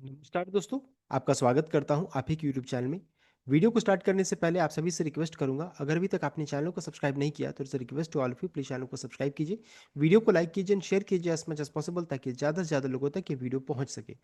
नमस्कार दोस्तों, आपका स्वागत करता हूं आप ही के यूट्यूब चैनल में। वीडियो को स्टार्ट करने से पहले आप सभी से रिक्वेस्ट करूंगा, अगर अभी तक आपने चैनल को सब्सक्राइब नहीं किया तो it's request to all of you, please channel को सब्सक्राइब कीजिए, वीडियो को लाइक कीजिए एंड शेयर कीजिए एज मच एज पॉसिबल, ताकि ज़्यादा से ज़्यादा लोगों तक ये वीडियो पहुंच सके।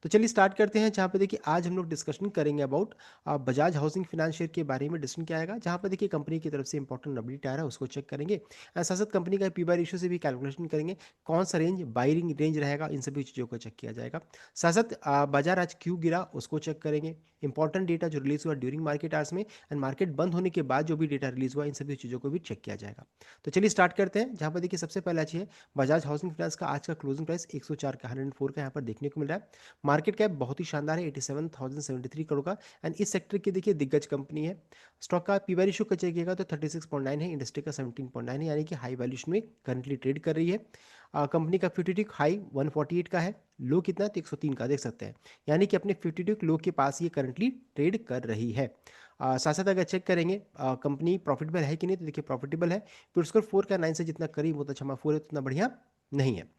तो चलिए स्टार्ट करते हैं। जहाँ पे देखिए आज हम लोग डिस्कशन करेंगे about Bajaj housing finance share के बारे में डिस्कशन किया जाएगा, जहाँ पर देखिए कंपनी की तरफ से इंपॉर्टेंट अपडेट आ रहा है उसको चेक करेंगे। साथ साथ कंपनी का पी बाई रेशियो से भी कैलकुलेशन करेंगे, कौन सा रेंज बाइंग रेंज रहेगा, इन सभी चीज़ों को चेक किया जाएगा। साथ साथ बाजार आज क्यों गिरा उसको चेक करेंगे। इंपॉर्टेंट डेटा जो रिलीज हुआ ड्यूरिंग मार्केट आवर्स में एंड मार्केट बंद होने के बाद जो भी डेटा रिलीज हुआ, इन सभी चीज़ों को भी चेक किया जाएगा। तो चलिए स्टार्ट करते हैं। जहाँ पर देखिए सबसे पहले अच्छी है बजाज हाउसिंग फाइनेंस का आज का क्लोजिंग प्राइस 104 का 104 का यहाँ पर देखने को मिल रहा है। मार्केट कैप बहुत ही शानदार है, 87,073 करोड़ का। एंड इस सेक्टर की देखिए दिग्गज कंपनी है। स्टॉक का पी रेशियो का चेक किएगा तो 36.9 है, इंडस्ट्री का 17.9 है, यानी कि हाई वैल्यूशन में करंटली ट्रेड कर रही है। कंपनी का 52 हाई 148 का है, लो कितना है तो 103 का देख सकते हैं, यानी कि अपने 52 लो के पास ये करंटली ट्रेड कर रही है। साथ साथ अगर चेक करेंगे कंपनी प्रॉफिटेबल है कि नहीं, तो देखिए प्रॉफिटेबल है। फिर स्कोर 4 का 9 से जितना करीब होता क्षमा 4 है उतना बढ़िया नहीं है।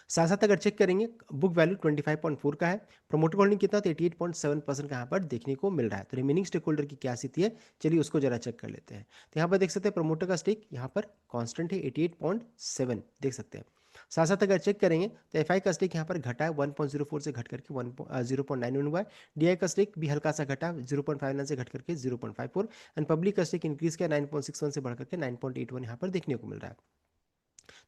साथ साथ अगर चेक करेंगे बुक वैल्यू 25.4 का है, प्रमोटर होल्डिंग कितना तो 88.7% का यहाँ पर देखने को मिल रहा है। तो रिमेनिंग स्टेक होल्डर की क्या स्थिति है, चलिए उसको जरा चेक कर लेते हैं। तो यहाँ पर देख सकते हैं प्रमोटर का स्टेक यहाँ पर कांस्टेंट है 88.7 देख सकते हैं। साथ साथ अगर चेक करेंगे तो एफ आई का स्टेक यहाँ पर घटा है 1.04 से घट करके 0.91 हुआ है। डी आई का स्टेक भी हल्का सा घटा 0.59 से घट करके 0.54। एंड पब्लिक का स्टेक इंक्रीज किया 9.61 से बढ़ करके 9.81 यहाँ पर देखने को मिल रहा है।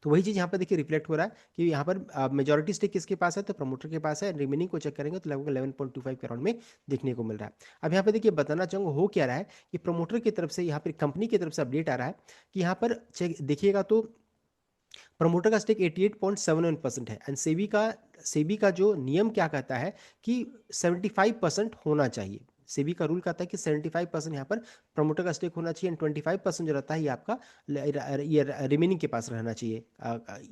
तो वही चीज़ यहाँ पर देखिए रिफ्लेक्ट हो रहा है कि यहाँ पर मेजॉरिटी स्टेक किसके पास है, तो प्रमोटर के पास है। रिमेनिंग को चेक करेंगे तो लगभग 11.25 के अराउंड में देखने को मिल रहा है। अब यहाँ पे देखिए बताना चाहूँगा हो क्या रहा है कि प्रमोटर की तरफ से यहाँ पर कंपनी की तरफ से अपडेट आ रहा है कि यहाँ पर चेक देखिएगा तो प्रमोटर का स्टेक 88.71% है। एंड सेबी का जो नियम क्या कहता है कि 75% होना चाहिए। सेबी का रूल कहता है कि 75% यहाँ पर प्रमोटर का स्टेक होना चाहिए एंड 25% जो रहता है ये आपका ये रिमेनिंग के पास रहना चाहिए।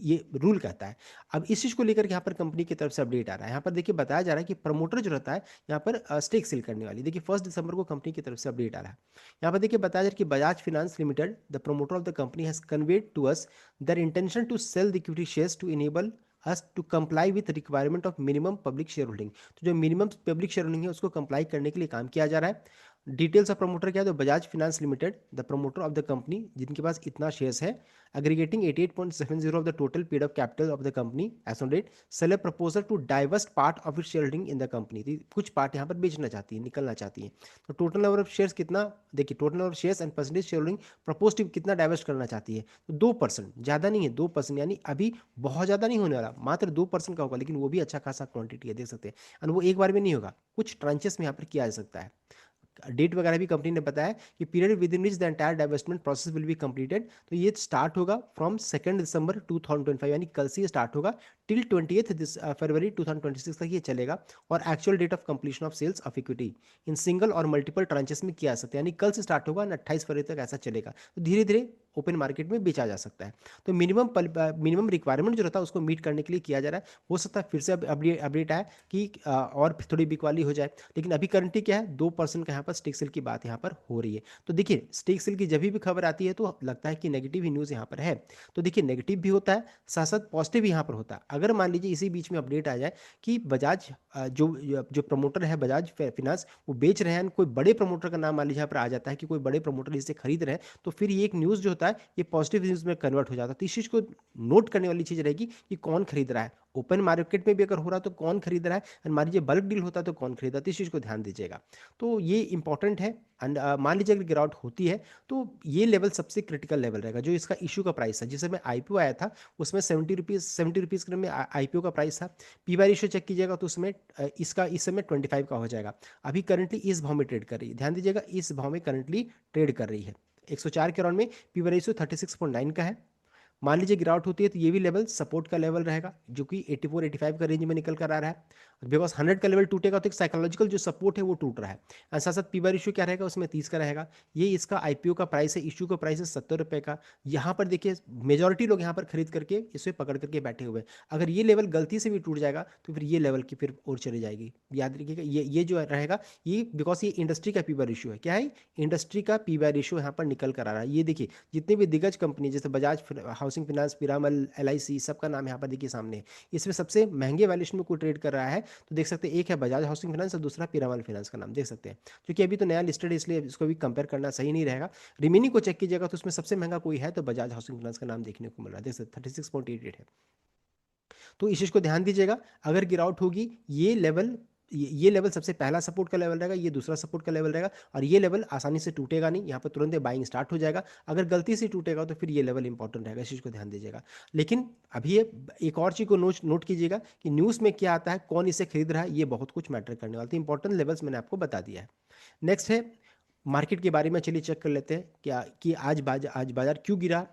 ये रूल कहता है। अब इस चीज़ को लेकर के यहाँ पर कंपनी की तरफ से अपडेट आ रहा है। यहाँ पर देखिए बताया जा रहा है कि प्रमोटर जो रहता है यहाँ पर स्टेक सेल करने वाली, देखिए 1 दिसंबर को कंपनी की तरफ से अपडेट आ रहा है। यहाँ पर देखिए बताया जा रहा है कि Bajaj finance limited the promoter of the company has conveyed to us their intention to sell the equity shares to enable us to comply with requirement of minimum public shareholding। तो जो मिनिमम पब्लिक शेयर होल्डिंग है उसको comply करने के लिए काम किया जा रहा है। डिटेल्स ऑफ प्रमोटर क्या है, तो Bajaj finance limited the promoter of the company जिनके पास इतना शेयर्स है, aggregating 88.70 of the total paid up capital of the company as on date, sell a proposal to divest part of its shareholding in the company। तो कुछ part यहाँ पर बेचना चाहती है, निकलना चाहती है। तो टोटल नंबर ऑफ शेयर्स कितना, देखिए total number of shares and percentage share holding propose to कितना डाइवर्स्ट करना चाहती है, तो 2%, ज़्यादा नहीं है 2%, यानी अभी बहुत ज़्यादा नहीं होने वाला, मात्र 2% का होगा, लेकिन वो भी अच्छा खासा क्वांटिटी है देख सकते हैं। और वो एक बार में नहीं होगा, कुछ ट्रांचेस में यहाँ पर किया जा सकता है। डेट वगैरह भी कंपनी ने बताया कि period with in which the entire divestment process will be completed. तो ये स्टार्ट होगा फ्रॉम 2 दिसंबर 2025, यानी कल से ये स्टार्ट होगा टिल 20 फरवरी 2026 तक ये चलेगा। और actual date of completion of sales of equity in single और मल्टीपल ट्रांचेस में किया जा सकता है, यानी कल से स्टार्ट होगा और 28 फरवरी तक ऐसा चलेगा। तो धीरे धीरे ओपन मार्केट में बेचा जा सकता है। तो मिनिमम रिक्वायरमेंट जो रहता है उसको मीट करने के लिए किया जा रहा है। हो सकता है फिर से अपडेट आए कि और थोड़ी बिकवाली हो जाए, लेकिन अभी करंटली क्या है 2% का यहाँ पर स्टेक सेल की बात यहाँ पर हो रही है। तो देखिए स्टेक सेल की जब भी खबर आती है तो लगता है कि नेगेटिव ही न्यूज़ यहाँ पर है। तो देखिए नेगेटिव भी होता है, साथ साथ पॉजिटिव भी यहाँ पर होता है। अगर मान लीजिए इसी बीच में अपडेट आ जाए कि बजाज जो जो प्रमोटर है बजाज फाइनेंस वो बेच रहे हैं, कोई बड़े प्रमोटर का नाम मान लीजिए यहाँ पर आ जाता है कि कोई बड़े प्रमोटर इसे खरीद रहे हैं, तो फिर ये एक न्यूज़ जो होता है ये पॉजिटिव न्यूज़ में कन्वर्ट हो जाता है। तो इस चीज़ को नोट करने वाली चीज़ रहेगी कि कौन खरीद रहा है, ओपन मार्केट में भी अगर हो रहा है तो कौन खरीद रहा है, और मान लीजिए बल्क डील होता है तो कौन खरीदा, तो इस चीज़ को ध्यान दीजिएगा। तो ये इंपॉर्टेंट है। एंड मान लीजिए अगर गिरावट होती है तो ये लेवल सबसे क्रिटिकल लेवल रहेगा, जो इसका इशू का प्राइस है। जिस समय आईपीओ आया था उसमें 70 रुपीज़ के में आईपीओ का प्राइस था। पी वाई रेशियो चेक कीजिएगा तो उसमें इसका इस समय 25 का हो जाएगा। अभी करंटली इस भाव में ट्रेड कर रही है, ध्यान दीजिएगा इस भाव में करंटली ट्रेड कर रही है। 104 के राउंड में पी वाई रेशियो 36.9 का है। मान लीजिए गिरावट होती है तो ये भी लेवल सपोर्ट का लेवल रहेगा, जो कि 84-85 का रेंज में निकल कर आ रहा है। बिकॉज 100 का लेवल टूटेगा तो एक साइकोलॉजिकल जो सपोर्ट है वो टूट रहा है। और साथ साथ पी बार इशू क्या रहेगा उसमें 30 का रहेगा। ये इसका आईपीओ का प्राइस है, इशू का प्राइस है 70 रुपये का। यहाँ पर देखिए मेजोरिटी लोग यहाँ पर खरीद करके इसे पकड़ करके बैठे हुए हैं। अगर ये लेवल गलती से भी टूट जाएगा तो फिर ये लेवल की फिर और चली जाएगी। याद रखिएगा ये जो रहेगा ये बिकॉज ये इंडस्ट्री का पी बार इशू है। क्या है, इंडस्ट्री का पी बार इशू यहाँ पर निकल कर आ रहा है। ये देखिए जितने भी दिग्गज कंपनी जैसे Bajaj housing finance, Piramal, LIC सबका नाम यहाँ पर देखिए सामने है। इसमें सबसे महंगे वैल्यूएशन में कोई ट्रेड कर रहा है तो देख सकते हैं, एक है बजाज हाउसिंग फाइनेंस और दूसरा पीरामल फाइनेंस का नाम देख सकते हैं। क्योंकि अभी तो नया लिस्टेड है इसलिए इसको भी कंपेयर करना सही नहीं रहेगा। रिमेनिंग को चेक कीजिएगा तो उसमें सबसे महंगा कोई है तो बजाज हाउसिंग फाइनेंस का नाम देखने को मिल रहा है, देख सकते 36.88 है। तो इस चीज़ को ध्यान दीजिएगा, अगर गिरावट होगी ये लेवल सबसे पहला सपोर्ट का लेवल रहेगा, ये दूसरा सपोर्ट का लेवल रहेगा, और ये लेवल आसानी से टूटेगा नहीं, यहाँ पर तुरंत बाइंग स्टार्ट हो जाएगा। अगर गलती से टूटेगा तो फिर ये लेवल इंपॉर्टेंट रहेगा, इस चीज़ को ध्यान दीजिएगा। लेकिन अभी ये एक और चीज़ को नोट कीजिएगा कि न्यूज़ में क्या आता है, कौन इसे खरीद रहा है, ये बहुत कुछ मैटर करने वाला था। इंपॉर्टेंट लेवल्स मैंने आपको बता दिया है। नेक्स्ट है मार्केट के बारे में, चलिए चेक कर लेते हैं क्या कि आज बाजार क्यों गिरा,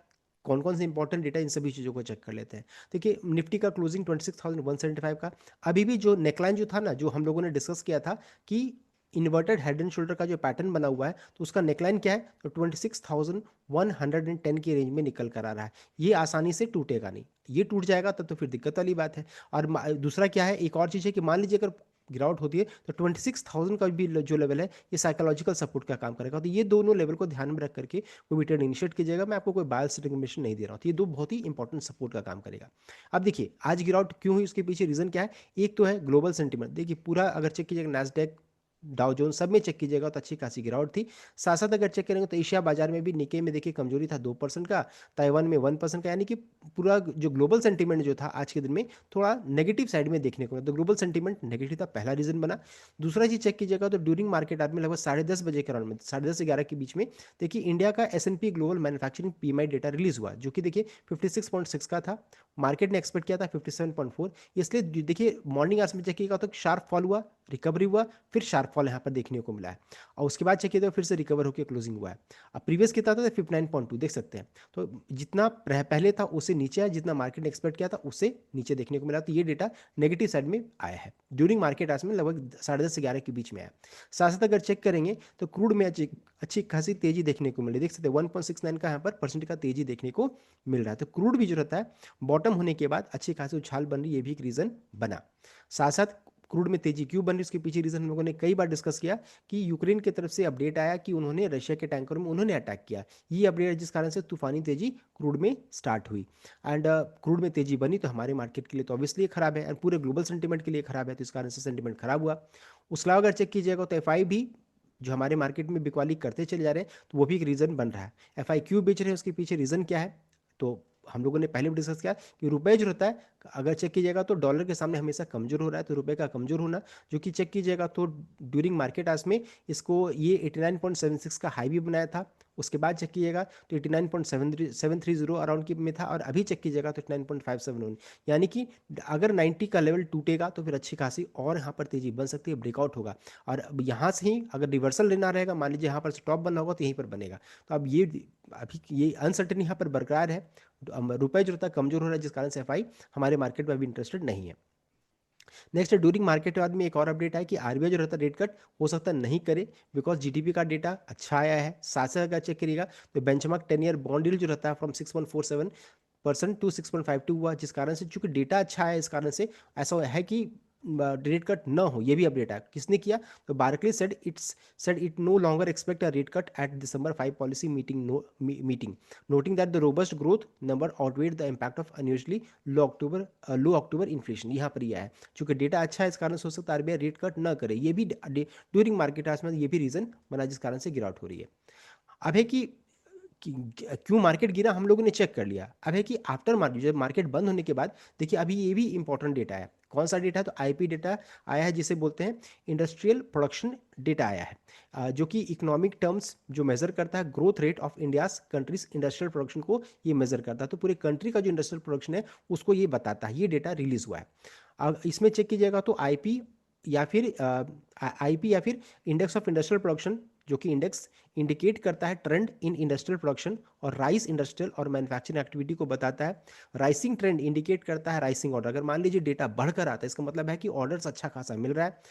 कौन कौन से इंपॉर्टेंट डेटा, इन सभी चीज़ों को चेक कर लेते हैं। देखिए निफ्टी का क्लोजिंग 26,175 का, अभी भी जो नेकलाइन जो था ना, जो हम लोगों ने डिस्कस किया था कि इन्वर्टेड हेड एंड शोल्डर का जो पैटर्न बना हुआ है तो उसका नेकलाइन क्या है, तो 26,110 की रेंज में निकल कर आ रहा है। ये आसानी से टूटेगा नहीं, ये टूट जाएगा तब तो फिर दिक्कत वाली बात है। और दूसरा क्या है, एक और चीज़ है कि मान लीजिए अगर गिरावट होती है तो 26,000 का भी जो लेवल है ये साइकोलॉजिकल सपोर्ट का काम करेगा। तो ये दोनों लेवल को ध्यान में रख करके कोई भी ट्रेड इनिशिएट कीजिएगा। मैं आपको कोई बायस रिकमेंडेशन नहीं दे रहा हूँ, तो ये दो बहुत ही इंपॉर्टेंट सपोर्ट का काम करेगा। अब देखिए आज गिरावट क्यों हुई, उसके पीछे रीजन क्या है। एक तो है ग्लोबल सेंटीमेंट, देखिए पूरा अगर चेक कीजिएगा नैस्डैक, डाउ जोन्स सब में चेक कीजिएगा तो अच्छी खासी गिरावट थी। साथ साथ अगर चेक करेंगे तो एशिया बाजार में भी निके में देखिए कमजोरी था 2% का, ताइवान में 1% का, यानी कि पूरा जो ग्लोबल सेंटीमेंट जो था आज के दिन में थोड़ा नेगेटिव साइड में देखने को मिला। तो ग्लोबल सेंटीमेंट नेगेटिव था, पहला रीजन बना। दूसरा चीज चेक कीजिएगा तो ड्यूरिंग मार्केट आज में लगभग 10:30 बजे के अराउंड में, 10:30 से 11 के बीच में देखिए इंडिया का S&P global manufacturing PMI data release हुआ, जो कि देखिए 56.6 का था। मार्केट ने एक्सपेक्ट किया था 57.4, इसलिए देखिए मॉर्निंग आवर्स में चेक किया तो शार्प फॉल हुआ, रिकवरी हुआ, फिर शार्प फॉल यहाँ पर देखने को मिला है, और उसके बाद चेक किया तो फिर से रिकवर होकर क्लोजिंग हुआ है। अब प्रीवियस कितना था 59.2 देख सकते हैं। तो जितना पहले था उससे नीचे है, जितना मार्केट ने एक्सपेक्ट किया था उससे नीचे देखने को मिला। तो ये डेटा नेगेटिव साइड में आया है ड्यूरिंग मार्केट आज में, लगभग 10:30 से 11 के बीच में आया। साथ साथ अगर चेक करेंगे तो क्रूड में अच्छी खासी तेजी देखने को मिली, देख सकते हैं 1.69 का यहाँ पर परसेंट का तेजी देखने को मिल रहा है। तो क्रूड भी जो रहता है बॉटम होने के बाद अच्छी खासी उछाल बन रही, ये भी एक रीजन बना। साथ साथ क्रूड में तेजी क्यों बन रही, उसके पीछे रीजन हम लोगों ने कई बार डिस्कस किया कि यूक्रेन की तरफ से अपडेट आया कि उन्होंने रशिया के टैंकरों में उन्होंने अटैक किया, ये अपडेट है जिस कारण से तूफानी तेजी क्रूड में स्टार्ट हुई। एंड क्रूड में तेजी बनी तो हमारे मार्केट के लिए तो ऑब्वियसली खराब है, एंड पूरे ग्लोबल सेंटीमेंट के लिए खराब है, तो इस कारण से सेंटीमेंट खराब हुआ। उसके अलावा अगर चेक कीजिएगा तो FI भी जो हमारे मार्केट में बिकवाली करते चले जा रहे हैं तो वो भी एक रीज़न बन रहा है। FI क्यों बेच रहे हैं, उसके पीछे रीज़न क्या है, तो हम लोगों ने पहले भी डिस्कस किया कि रुपए जो रहता है अगर चेक कीजिएगा तो डॉलर के सामने हमेशा कमजोर हो रहा है, तो रुपए का कमजोर होना, जो कि चेक कीजिएगा तो ड्यूरिंग मार्केट आज में इसको ये 89.76 का हाई भी बनाया था। उसके बाद चेक कीजिएगा तो 89.730 अराउंड की में था, और अभी चेक कीजिएगा तो 89.571, यानी कि अगर 90 का लेवल टूटेगा तो फिर अच्छी खासी और यहाँ पर तेजी बन सकती है, ब्रेकआउट होगा। और अब यहाँ से ही अगर रिवर्सल लेना रहेगा, मान लीजिए यहाँ पर से टॉप बनना होगा तो यहीं पर बनेगा। तो अब ये अभी ये अनसर्टेन यहाँ पर बरकरार है, रुपए जो रहता है कमजोर हो रहा है, जिस कारण से FI हमारे मार्केट में अभी इंटरेस्टेड नहीं है। नेक्स्ट ड्यूरिंग मार्केट के बाद में एक और अपडेट है कि RBI जो रहता है रेट कट हो सकता है नहीं करे, बिकॉज GDP का डेटा अच्छा आया है। साथ साथ अगर चेक करिएगा तो बेंचमार्क 10 ईयर बॉन्ड यील्ड जो रहता है फ्रॉम 6.47% टू 6.52 हुआ, जिस कारण से चूंकि डेटा अच्छा है इस कारण से ऐसा है कि रेट कट न हो, ये भी अपडेट है। किसने किया, तो Barclays said it no longer expect a rate cut at December 5 policy meeting, noting that the robust growth number outweighed the impact of unusually low October inflation. यहाँ पर यह है चूंकि डेटा अच्छा है इस कारण से हो सकता है RBI रेट कट न करे, ये भी ड्यूरिंग मार्केट आज में ये भी रीजन बना जिस कारण से गिरावट हो रही है। अब है कि क्यों मार्केट गिरा हम लोगों ने चेक कर लिया। अब है कि आफ्टर मार्केट जब मार्केट बंद होने के बाद देखिए अभी ये भी इंपॉर्टेंट डेटा है। कौन सा डेटा है, तो IP डेटा आया है जिसे बोलते हैं इंडस्ट्रियल प्रोडक्शन डेटा आया है, जो कि इकोनॉमिक टर्म्स जो मेजर करता है growth rate of India's countries industrial production को ये मेजर करता है। तो पूरे कंट्री का जो इंडस्ट्रियल प्रोडक्शन है उसको ये बताता है, ये डेटा रिलीज हुआ है। अब इसमें चेक कीजिएगा तो IP या फिर इंडेक्स ऑफ इंडस्ट्रियल प्रोडक्शन, जो कि इंडेक्स इंडिकेट करता है ट्रेंड इन इंडस्ट्रियल प्रोडक्शन, और राइस इंडस्ट्रियल और मैन्युफैक्चरिंग एक्टिविटी को बताता है। राइसिंग ट्रेंड इंडिकेट करता है राइसिंग ऑर्डर, अगर मान लीजिए डेटा बढ़कर आता है इसका मतलब है कि ऑर्डर्स अच्छा खासा मिल रहा है,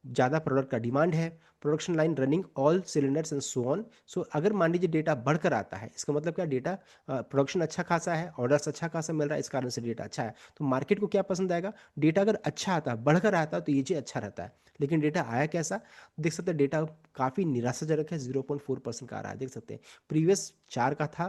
ज़्यादा प्रोडक्ट का डिमांड है, production line running all cylinders and so on. So अगर मान लीजिए डेटा बढ़कर आता है इसका मतलब क्या, डेटा प्रोडक्शन अच्छा खासा है, ऑर्डर्स अच्छा खासा मिल रहा है, इस कारण से डेटा अच्छा है। तो मार्केट को क्या पसंद आएगा, डेटा अगर अच्छा आता है बढ़कर आता है तो ये चीज़ अच्छा रहता है। लेकिन डेटा आया कैसा, देख सकते हैं डेटा काफ़ी निराशाजनक है, 0.4% का आ रहा है, देख सकते हैं। प्रीवियस 4 का था,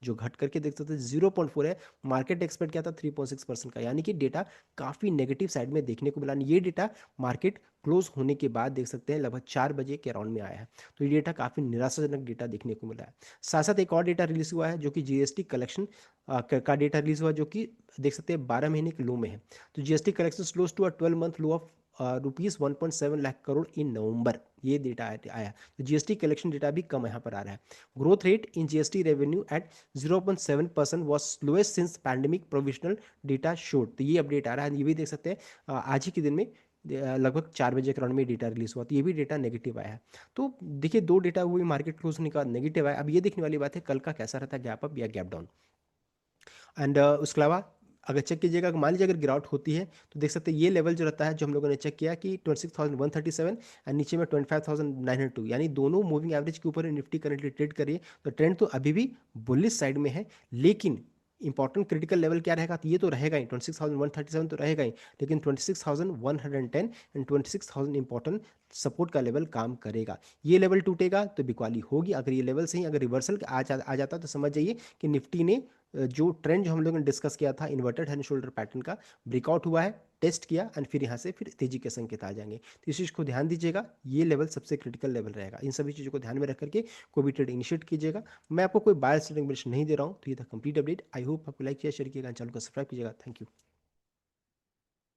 जो घट करके देख सकते हैं 0.4 है। मार्केट एक्सपेक्ट किया था 3.6% का, यानी कि डेटा काफ़ी नेगेटिव साइड में देखने को मिला। ये डेटा मार्केट क्लोज होने के बाद देख सकते हैं लगभग 4 बजे के अराउंड में आया है। तो ये डेटा काफ़ी निराशाजनक डेटा देखने को मिला है। साथ साथ एक और डेटा रिलीज हुआ है जो कि जीएसटी कलेक्शन का डेटा रिलीज हुआ, जो कि देख सकते हैं 12 महीने के लो में है। तो GST collection close to a 12 month low of ₹1.7 lakh crore in November, ये डेटा आया। तो जीएसटी कलेक्शन डेटा भी कम यहाँ पर आ रहा है। Growth rate in GST revenue at 0.7% was slowest since pandemic provisional data showed. तो ये अपडेट आ रहा है, ये भी देख सकते हैं आज ही के दिन में लगभग 4 बजे के राउंड में डेटा रिलीज हुआ, तो ये भी डेटा नेगेटिव आया है। तो देखिए दो डेटा हुई मार्केट क्लोज होने का नेगेटिव आया। अब ये देखने वाली बात है कल का कैसा रहता है, गैप अप या गैप डाउन। एंड उसके अलावा अगर चेक कीजिएगा मान लीजिए अगर गिरावट होती है तो देख सकते हैं ये लेवल जो रहता है, जो हम लोगों ने चेक किया कि 26,137 एंड नीचे में 25,902, यानी दोनों मूविंग एवरेज के ऊपर निफ्टी करंटली ट्रेड करिए। तो ट्रेंड तो अभी भी बुलिश साइड में है, लेकिन इंपॉर्टेंट क्रिटिकल लेवल क्या रहेगा, तो ये तो रहेगा ही 26,137 तो रहेगा ही, लेकिन 26,110 एंड 26,000 इंपॉर्टेंट सपोर्ट का लेवल काम करेगा। ये लेवल टूटेगा तो बिकवाली होगी। अगर ये लेवल से ही अगर रिवर्सल आ जाता तो समझ जाइए कि निफ्टी ने जो ट्रेंड जो हम लोगों ने डिस्कस किया था इन्वर्टेड हैंड शोल्डर पैटर्न का, ब्रेकआउट हुआ है, टेस्ट किया एंड फिर यहाँ से फिर तेजी के संकेत आ जाएंगे। तो इस चीज़ को ध्यान दीजिएगा, ये लेवल सबसे क्रिटिकल लेवल रहेगा। इन सभी चीज़ों को ध्यान में रख करके कोई भी ट्रेड इनिशिएट कीजिएगा। मैं आपको कोई बाय सेलिंग नहीं दे रहा हूँ। तो ये था कंप्लीट अपडेट। आई होप आपको लाइक किया, शेयर किएगा, चैनल को सब्सक्राइब कीजिएगा। Thank you.